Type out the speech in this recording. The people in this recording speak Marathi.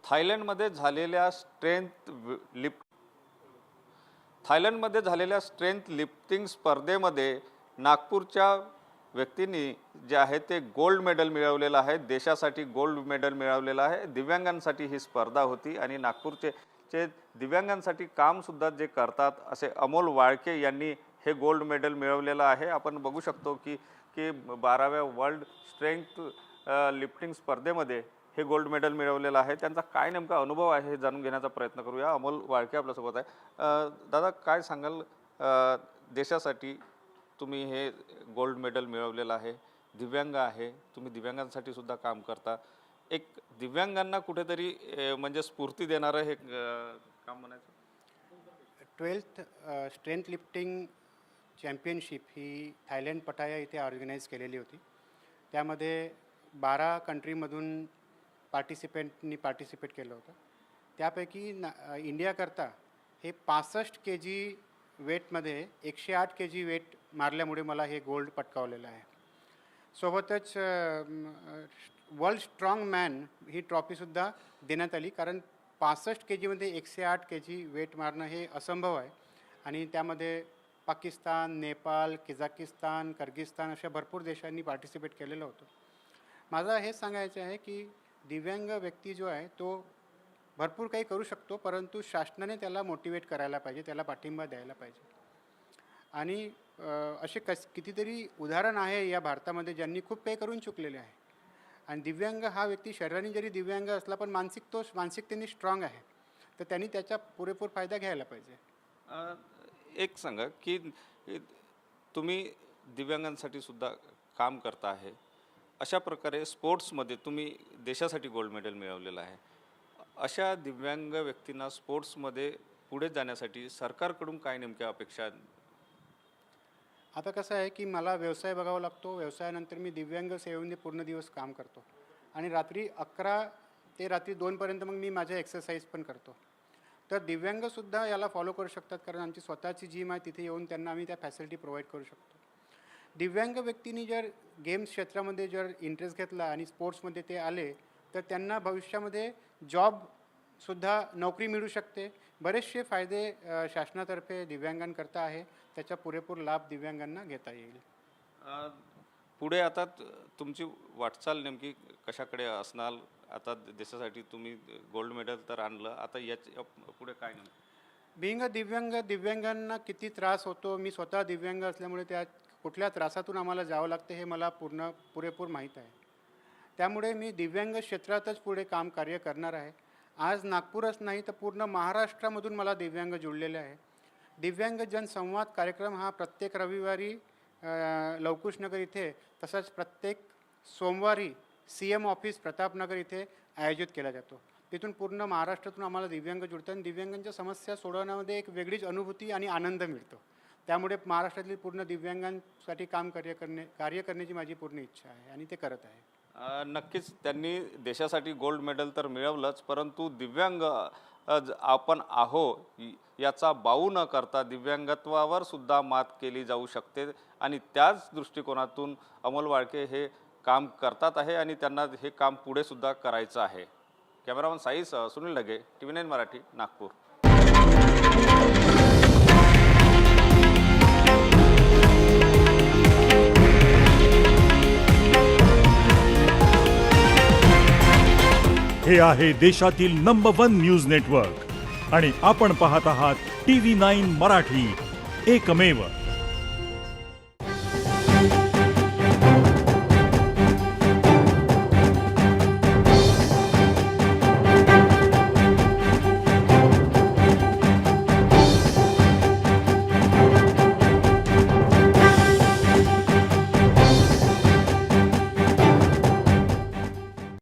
थायलंडमध्ये झालेल्या स्ट्रेंथ लिफ्टिंग स्पर्धेमध्ये नागपूरच्या व्यक्तींनी जे आहे ते गोल्ड मेडल मिळवलेलं आहे। देशासाठी गोल्ड मेडल मिळवलेलं आहे। दिव्यांगांसाठी ही स्पर्धा होती आणि नागपूरचे दिव्यांगांसाठी काम सुद्धा जे करतात असे अमोल वाळके यांनी हे गोल्ड मेडल मिळवलेलं आहे। आपण बघू शकतो की 12व्या वर्ल्ड स्ट्रेंथ लिफ्टिंग स्पर्धेमध्ये हे गोल्ड मेडल मिळवलेलं आहे। त्यांचा काय नेमका अनुभव आहे हे जाणून घेण्याचा प्रयत्न करूया। अमोल वाळके आपल्यासोबत आहे। दादा, काय सांगाल, देशासाठी तुम्ही हे गोल्ड मेडल मिळवलेलं आहे, दिव्यांग आहे, तुम्ही दिव्यांगांसाठी सुद्धा काम करता, एक दिव्यांगांना कुठेतरी म्हणजे स्फूर्ती देणारं हे काम म्हणायचं। 12th स्ट्रेंथ लिफ्टिंग चॅम्पियनशिप ही थायलंड पटाया इथे ऑर्गनाईज केलेली होती। त्यामध्ये 12 कंट्रीमधून पार्टिसिपेंटनी पार्टिसिपेट केलं होतं। त्यापैकी इंडियाकरता हे 65 kg वेटमध्ये 108 kg वेट मारल्यामुळे मला हे गोल्ड पटकावलेलं आहे। सोबतच वर्ल्ड स्ट्रॉंग मॅन ही ट्रॉफीसुद्धा देण्यात आली, कारण 65 kgमध्ये 108 kg वेट मारणं हे असंभव आहे आणि त्यामध्ये पाकिस्तान, नेपाळ, कझाकिस्तान, किर्गिस्तान अशा भरपूर देशांनी पार्टिसिपेट केलेलं होतं। माझं हे सांगायचं आहे की दिव्यांग व्यक्ती जो आहे तो भरपूर काही करू शकतो, परंतु शासनाने त्याला मोटिवेट करायला पाहिजे, त्याला पाठिंबा द्यायला पाहिजे। आणि असे कितीतरी उदाहरण आहे या भारतामध्ये ज्यांनी खूप काही करून चुकलेले आहे। आणि दिव्यांग हा व्यक्ती शरीराने जरी दिव्यांग असला पण मानसिकतेने स्ट्रॉंग आहे, तर त्यांनी त्याचा पुरेपूर फायदा घ्यायला पाहिजे। एक सांगा की तुम्ही दिव्यांगांसाठी सुद्धा काम करता आहे, अशा प्रकारे स्पोर्ट्समध्ये तुम्ही देशासाठी गोल्ड मेडल मिळवलेलं आहे। अशा दिव्यांग व्यक्तींना स्पोर्ट्समध्ये पुढे जाण्यासाठी सरकारकडून काय नेमक्या अपेक्षा आहेत? आता कसं आहे की मला व्यवसाय बघावा लागतो, व्यवसायानंतर मी दिव्यांग सेवेमध्ये पूर्ण दिवस काम करतो आणि रात्री 11 ते रात्री 2 पर्यंत मग मी माझ्या एक्सरसाइज पण करतो। तर दिव्यांगसुद्धा याला फॉलो करू शकतात, कारण आमची स्वतःची जिम आहे, तिथे येऊन त्यांना आम्ही त्या फॅसिलिटी प्रोव्हाइड करू शकतो। दिव्यांग व्यक्तींनी जर गेम्स क्षेत्रामध्ये जर इंटरेस्ट घेतला आणि स्पोर्ट्समध्ये ते आले तर त्यांना भविष्यामध्ये जॉबसुद्धा नोकरी मिळू शकते। बरेचसे फायदे शासनातर्फे दिव्यांगांकरता आहे, त्याचा पुरेपूर लाभ दिव्यांगांना घेता येईल। पुढे आता तुमची वाटचाल नेमकी कशाकडे असणार? आता देशासाठी तुम्ही गोल्ड मेडल तर आणलं, आता याच्या पुढे काय नेमकं? बिंग दिव्यांगांना किती त्रास होतो, मी स्वतः दिव्यांग असल्यामुळे त्या कुठल्या त्रासातून आम्हाला जावं लागते हे मला पुरेपूर माहीत आहे। त्यामुळे मी दिव्यांग क्षेत्रातच पुढे कार्य करणार आहे। आज नागपूरच नाही तर पूर्ण महाराष्ट्रामधून मला दिव्यांग जुळलेले आहे। दिव्यांग जनसंवाद कार्यक्रम हा प्रत्येक रविवारी लवकुशनगर इथे, तसंच प्रत्येक सोमवारी CM ऑफिस प्रतापनगर इथे आयोजित केला जातो। तिथून पूर्ण महाराष्ट्रातून आम्हाला दिव्यांग जुळतात आणि दिव्यांगांच्या समस्या सोडवण्यामध्ये एक वेगळीच अनुभूती आणि आनंद मिळतो। त्यामुळे महाराष्ट्रातील पूर्ण दिव्यांगांसाठी कार्य करण्याची माझी पूर्ण इच्छा आहे आणि ते करत आहे। नक्कीच त्यांनी देशासाठी गोल्ड मेडल तर मिळवलंच, परंतु दिव्यांग आपण आहो याचा बाऊ न करता दिव्यांगत्वावर सुद्धा मात केली जाऊ शकते आणि त्याच दृष्टिकोनातून अमोल वाळके हे काम करतात आहे आणि त्यांना हे काम पुढे सुद्धा करायचं आहे। कॅमेरामन साईसह सुनील ढगे, TV9 मराठी, नागपूर। हे आहे देशातील नंबर 1 न्यूज नेटवर्क आणि आपण पाहत आहात TV9 मराठी, एकमेव।